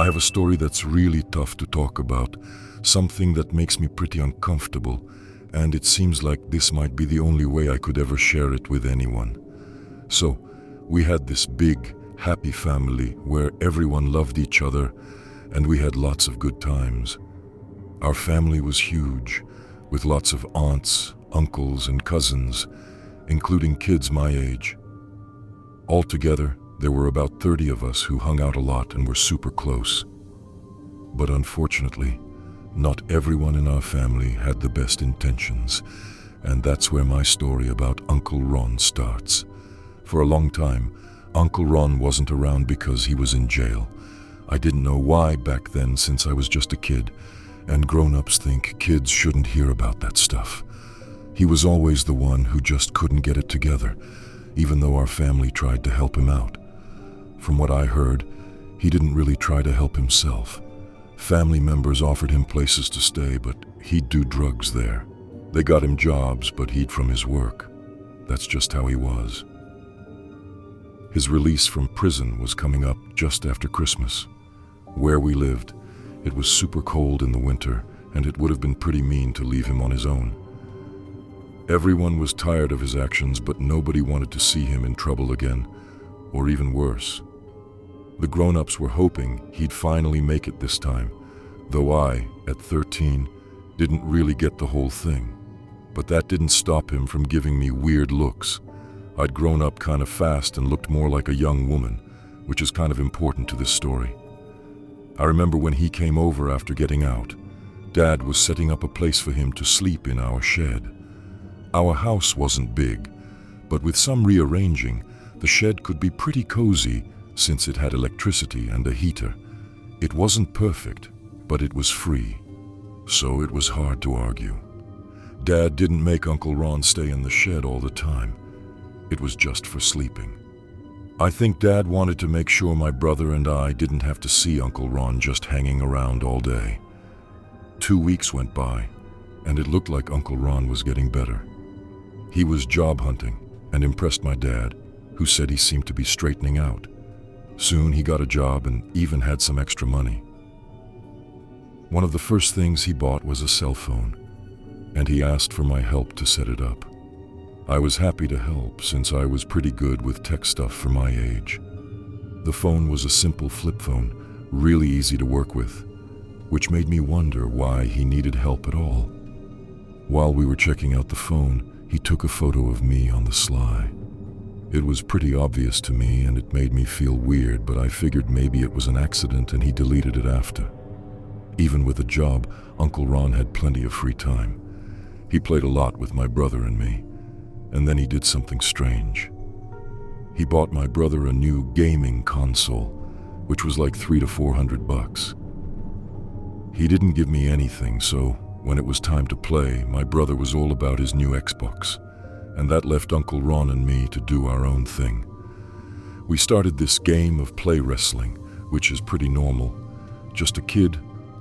I have a story that's really tough to talk about, something that makes me pretty uncomfortable, and it seems like this might be the only way I could ever share it with anyone. So, we had this big, happy family where everyone loved each other, and we had lots of good times. Our family was huge, with lots of aunts, uncles, and cousins, including kids my age. Altogether, there were about 30 of us who hung out a lot and were super close. But unfortunately, not everyone in our family had the best intentions, and that's where my story about Uncle Ron starts. For a long time, Uncle Ron wasn't around because he was in jail. I didn't know why back then, since I was just a kid, and grown-ups think kids shouldn't hear about that stuff. He was always the one who just couldn't get it together, even though our family tried to help him out. From what I heard, he didn't really try to help himself. Family members offered him places to stay, but he'd do drugs there. They got him jobs, but he'd from his work. That's just how he was. His release from prison was coming up just after Christmas. Where we lived, it was super cold in the winter, and it would have been pretty mean to leave him on his own. Everyone was tired of his actions, but nobody wanted to see him in trouble again, or even worse. The grown-ups were hoping he'd finally make it this time, though I, at 13, didn't really get the whole thing. But that didn't stop him from giving me weird looks. I'd grown up kind of fast and looked more like a young woman, which is kind of important to this story. I remember when he came over after getting out, Dad was setting up a place for him to sleep in our shed. Our house wasn't big, but with some rearranging, the shed could be pretty cozy since it had electricity and a heater. It wasn't perfect, but it was free, so it was hard to argue. Dad didn't make Uncle Ron stay in the shed all the time. It was just for sleeping. I think Dad wanted to make sure my brother and I didn't have to see Uncle Ron just hanging around all day. 2 weeks went by, and it looked like Uncle Ron was getting better. He was job hunting and impressed my dad, who said he seemed to be straightening out. Soon he got a job and even had some extra money. One of the first things he bought was a cell phone, and he asked for my help to set it up. I was happy to help since I was pretty good with tech stuff for my age. The phone was a simple flip phone, really easy to work with, which made me wonder why he needed help at all. While we were checking out the phone, he took a photo of me on the sly. It was pretty obvious to me and it made me feel weird, but I figured maybe it was an accident and he deleted it after. Even with a job, Uncle Ron had plenty of free time. He played a lot with my brother and me, and then he did something strange. He bought my brother a new gaming console, which was like $300 to $400. He didn't give me anything, so when it was time to play, my brother was all about his new Xbox, and that left Uncle Ron and me to do our own thing. We started this game of play wrestling, which is pretty normal, just a kid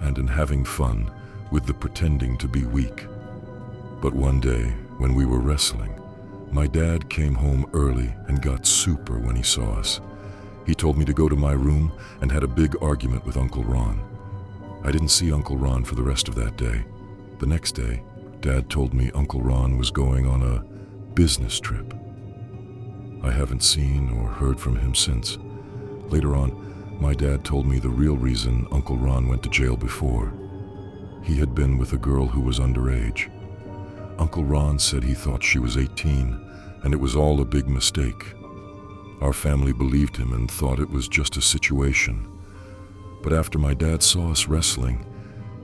and having fun with the pretending to be weak. But one day, when we were wrestling, my dad came home early and got super when he saw us. He told me to go to my room and had a big argument with Uncle Ron. I didn't see Uncle Ron for the rest of that day. The next day, Dad told me Uncle Ron was going on a business trip. I haven't seen or heard from him since. Later on, my dad told me the real reason Uncle Ron went to jail before. He had been with a girl who was underage. Uncle Ron said he thought she was 18, and it was all a big mistake. Our family believed him and thought it was just a situation. But after my dad saw us wrestling,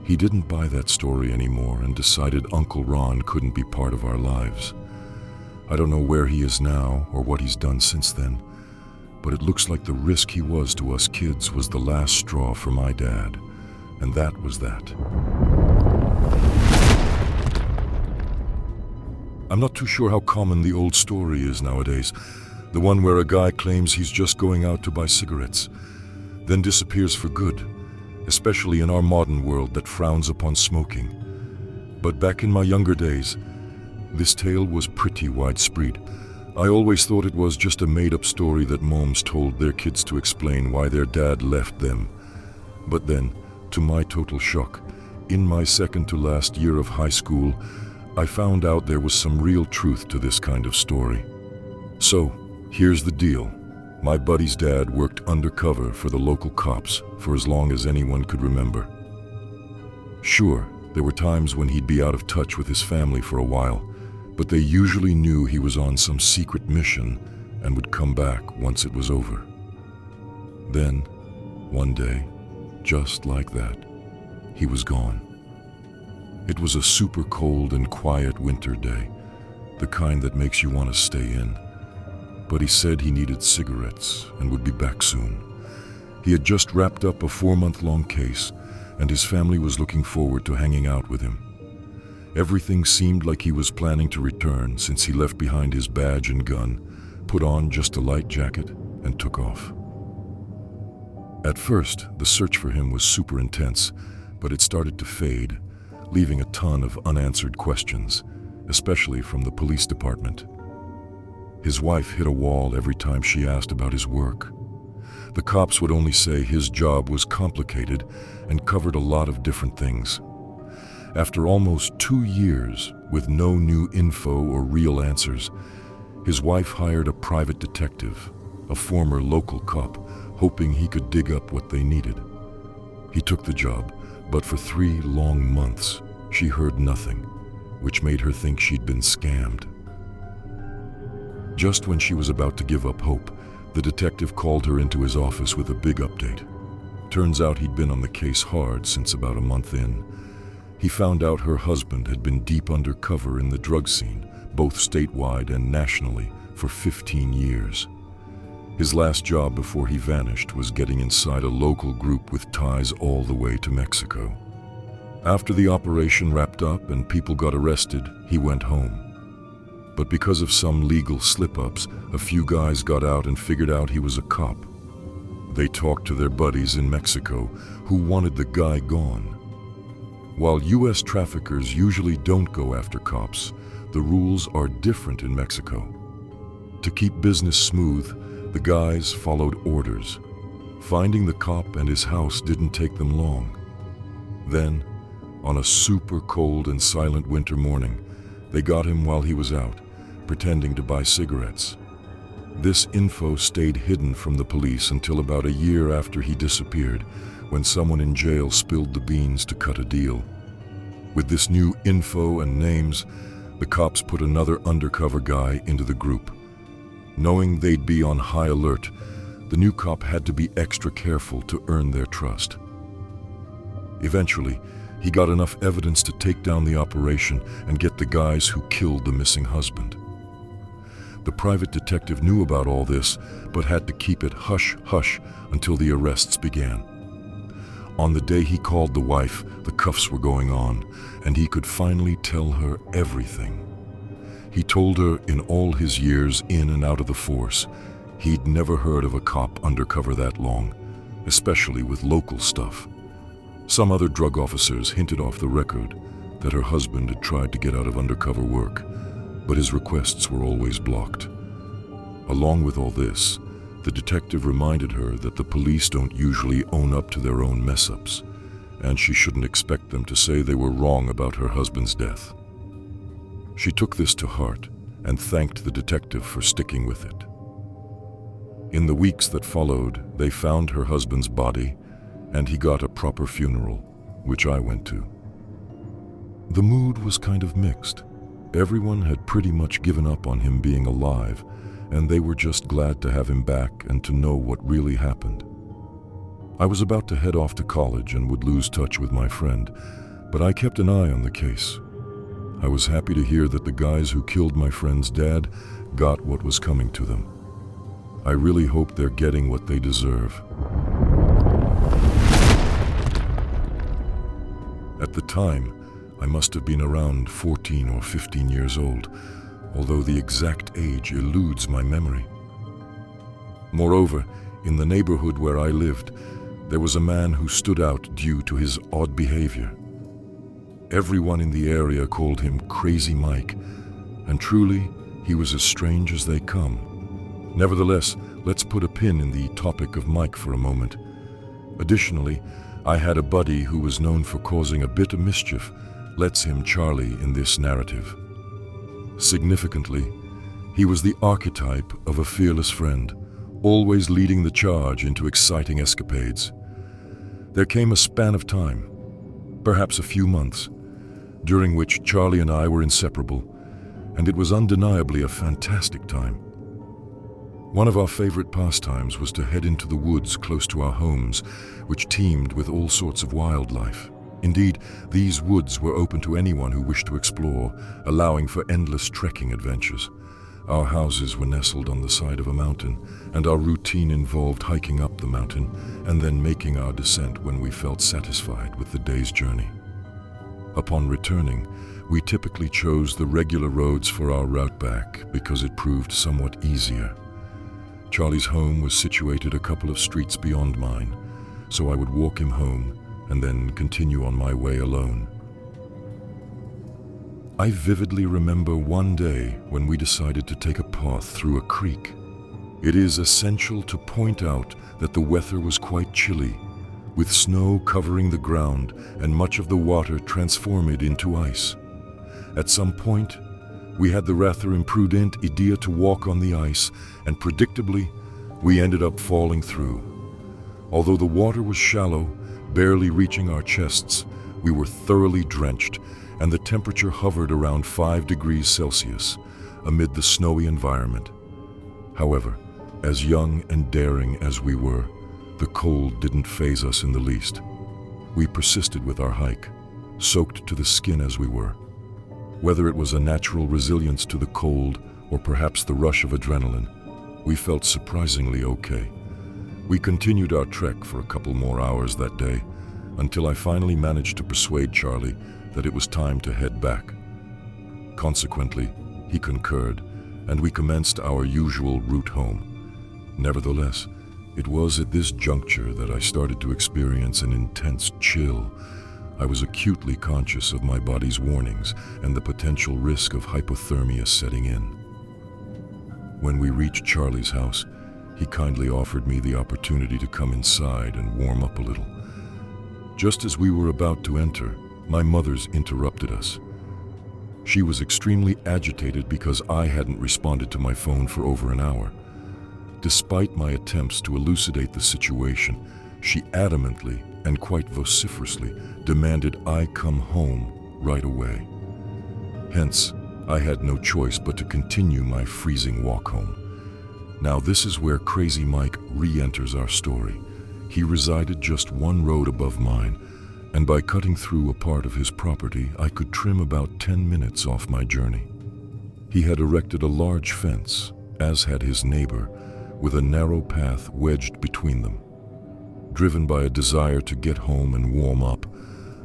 he didn't buy that story anymore and decided Uncle Ron couldn't be part of our lives. I don't know where he is now or what he's done since then, but it looks like the risk he was to us kids was the last straw for my dad, and that was that. I'm not too sure how common the old story is nowadays, the one where a guy claims he's just going out to buy cigarettes, then disappears for good, especially in our modern world that frowns upon smoking. But back in my younger days, this tale was pretty widespread. I always thought it was just a made-up story that moms told their kids to explain why their dad left them. But then, to my total shock, in my second to last year of high school, I found out there was some real truth to this kind of story. So, here's the deal. My buddy's dad worked undercover for the local cops for as long as anyone could remember. Sure, there were times when he'd be out of touch with his family for a while, but they usually knew he was on some secret mission and would come back once it was over. Then, one day, just like that, he was gone. It was a super cold and quiet winter day, the kind that makes you want to stay in. But he said he needed cigarettes and would be back soon. He had just wrapped up a 4-month-long case, and his family was looking forward to hanging out with him. Everything seemed like he was planning to return since he left behind his badge and gun, put on just a light jacket, and took off. At first, the search for him was super intense, but it started to fade, leaving a ton of unanswered questions, especially from the police department. His wife hit a wall every time she asked about his work. The cops would only say his job was complicated and covered a lot of different things. After almost 2 years with no new info or real answers, his wife hired a private detective, a former local cop, hoping he could dig up what they needed. He took the job, but for 3 long months, she heard nothing, which made her think she'd been scammed. Just when she was about to give up hope, the detective called her into his office with a big update. Turns out he'd been on the case hard since about a month in. He found out her husband had been deep undercover in the drug scene, both statewide and nationally, for 15 years. His last job before he vanished was getting inside a local group with ties all the way to Mexico. After the operation wrapped up and people got arrested, he went home. But because of some legal slip-ups, a few guys got out and figured out he was a cop. They talked to their buddies in Mexico, who wanted the guy gone. While U.S. traffickers usually don't go after cops, the rules are different in Mexico. To keep business smooth, the guys followed orders. Finding the cop and his house didn't take them long. Then, on a super cold and silent winter morning, they got him while he was out, pretending to buy cigarettes. This info stayed hidden from the police until about a year after he disappeared, when someone in jail spilled the beans to cut a deal. With this new info and names, the cops put another undercover guy into the group. Knowing they'd be on high alert, the new cop had to be extra careful to earn their trust. Eventually, he got enough evidence to take down the operation and get the guys who killed the missing husband. The private detective knew about all this, but had to keep it hush-hush until the arrests began. On the day he called the wife, the cuffs were going on, and he could finally tell her everything. He told her in all his years in and out of the force, he'd never heard of a cop undercover that long, especially with local stuff. Some other drug officers hinted off the record that her husband had tried to get out of undercover work, but his requests were always blocked. Along with all this, the detective reminded her that the police don't usually own up to their own mess-ups, and she shouldn't expect them to say they were wrong about her husband's death. She took this to heart and thanked the detective for sticking with it. In the weeks that followed, they found her husband's body, and he got a proper funeral, which I went to. The mood was kind of mixed. Everyone had pretty much given up on him being alive, and they were just glad to have him back and to know what really happened. I was about to head off to college and would lose touch with my friend, but I kept an eye on the case. I was happy to hear that the guys who killed my friend's dad got what was coming to them. I really hope they're getting what they deserve. At the time, I must have been around 14 or 15 years old, although the exact age eludes my memory. Moreover, in the neighborhood where I lived, there was a man who stood out due to his odd behavior. Everyone in the area called him Crazy Mike, and truly, he was as strange as they come. Nevertheless, let's put a pin in the topic of Mike for a moment. Additionally, I had a buddy who was known for causing a bit of mischief. Let's him Charlie in this narrative. Significantly, he was the archetype of a fearless friend, always leading the charge into exciting escapades. There came a span of time, perhaps a few months, during which Charlie and I were inseparable, and it was undeniably a fantastic time. One of our favorite pastimes was to head into the woods close to our homes, which teemed with all sorts of wildlife. Indeed, these woods were open to anyone who wished to explore, allowing for endless trekking adventures. Our houses were nestled on the side of a mountain, and our routine involved hiking up the mountain and then making our descent when we felt satisfied with the day's journey. Upon returning, we typically chose the regular roads for our route back because it proved somewhat easier. Charlie's home was situated a couple of streets beyond mine, so I would walk him home and then continue on my way alone. I vividly remember one day when we decided to take a path through a creek. It is essential to point out that the weather was quite chilly, with snow covering the ground and much of the water transformed into ice. At some point, we had the rather imprudent idea to walk on the ice, and predictably, we ended up falling through. Although the water was shallow, barely reaching our chests, we were thoroughly drenched, and the temperature hovered around 5 degrees Celsius amid the snowy environment. However, as young and daring as we were, the cold didn't faze us in the least. We persisted with our hike, soaked to the skin as we were. Whether it was a natural resilience to the cold or perhaps the rush of adrenaline, we felt surprisingly okay. We continued our trek for a couple more hours that day, until I finally managed to persuade Charlie that it was time to head back. Consequently, he concurred, and we commenced our usual route home. Nevertheless, it was at this juncture that I started to experience an intense chill. I was acutely conscious of my body's warnings and the potential risk of hypothermia setting in. When we reached Charlie's house, he kindly offered me the opportunity to come inside and warm up a little. Just as we were about to enter, my mother's interrupted us. She was extremely agitated because I hadn't responded to my phone for over an hour. Despite my attempts to elucidate the situation, she adamantly and quite vociferously demanded I come home right away. Hence, I had no choice but to continue my freezing walk home. Now this is where Crazy Mike re-enters our story. He resided just one road above mine, and by cutting through a part of his property, I could trim about 10 minutes off my journey. He had erected a large fence, as had his neighbor, with a narrow path wedged between them. Driven by a desire to get home and warm up,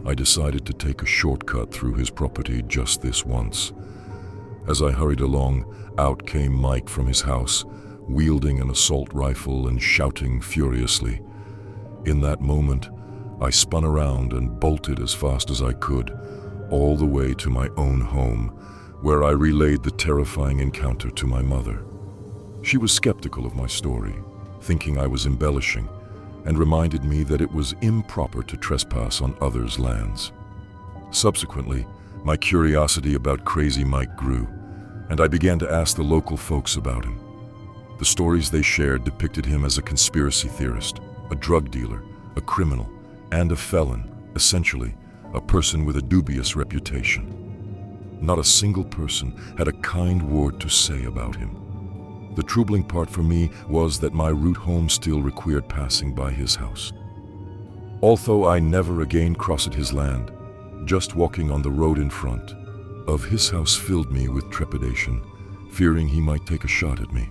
I decided to take a shortcut through his property just this once. As I hurried along, out came Mike from his house, wielding an assault rifle and shouting furiously. In that moment, I spun around and bolted as fast as I could, all the way to my own home, where I relayed the terrifying encounter to my mother. She was skeptical of my story, thinking I was embellishing, and reminded me that it was improper to trespass on others' lands. Subsequently, my curiosity about Crazy Mike grew, and I began to ask the local folks about him. The stories they shared depicted him as a conspiracy theorist, a drug dealer, a criminal, and a felon, essentially, a person with a dubious reputation. Not a single person had a kind word to say about him. The troubling part for me was that my route home still required passing by his house. Although I never again crossed his land, just walking on the road in front of his house filled me with trepidation, fearing he might take a shot at me.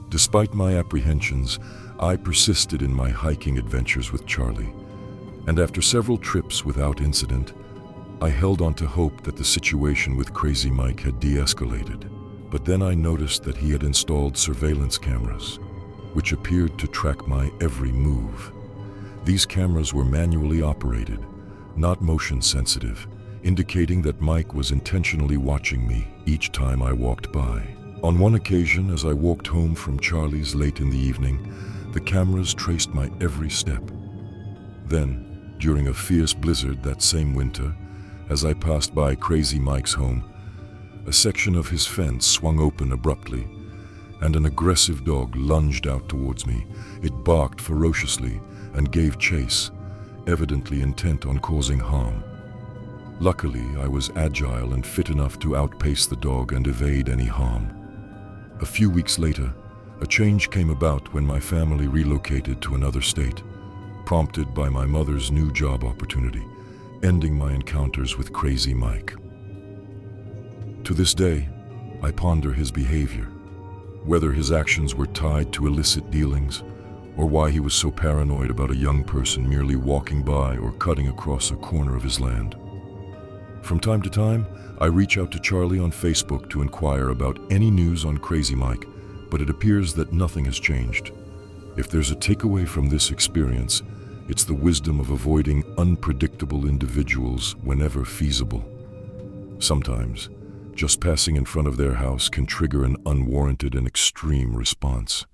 Despite my apprehensions, I persisted in my hiking adventures with Charlie, and after several trips without incident, I held on to hope that the situation with Crazy Mike had de-escalated. But then I noticed that he had installed surveillance cameras, which appeared to track my every move. These cameras were manually operated, not motion sensitive, indicating that Mike was intentionally watching me each time I walked by. On one occasion, as I walked home from Charlie's late in the evening, the cameras traced my every step. Then, During a fierce blizzard that same winter, as I passed by Crazy Mike's home, a section of his fence swung open abruptly, and an aggressive dog lunged out towards me. It barked ferociously and gave chase, evidently intent on causing harm. Luckily, I was agile and fit enough to outpace the dog and evade any harm. A few weeks later, a change came about when my family relocated to another state, prompted by my mother's new job opportunity, ending my encounters with Crazy Mike. To this day, I ponder his behavior, whether his actions were tied to illicit dealings, or why he was so paranoid about a young person merely walking by or cutting across a corner of his land. From time to time, I reach out to Charlie on Facebook to inquire about any news on Crazy Mike, but it appears that nothing has changed. If there's a takeaway from this experience, it's the wisdom of avoiding unpredictable individuals whenever feasible. Sometimes, just passing in front of their house can trigger an unwarranted and extreme response.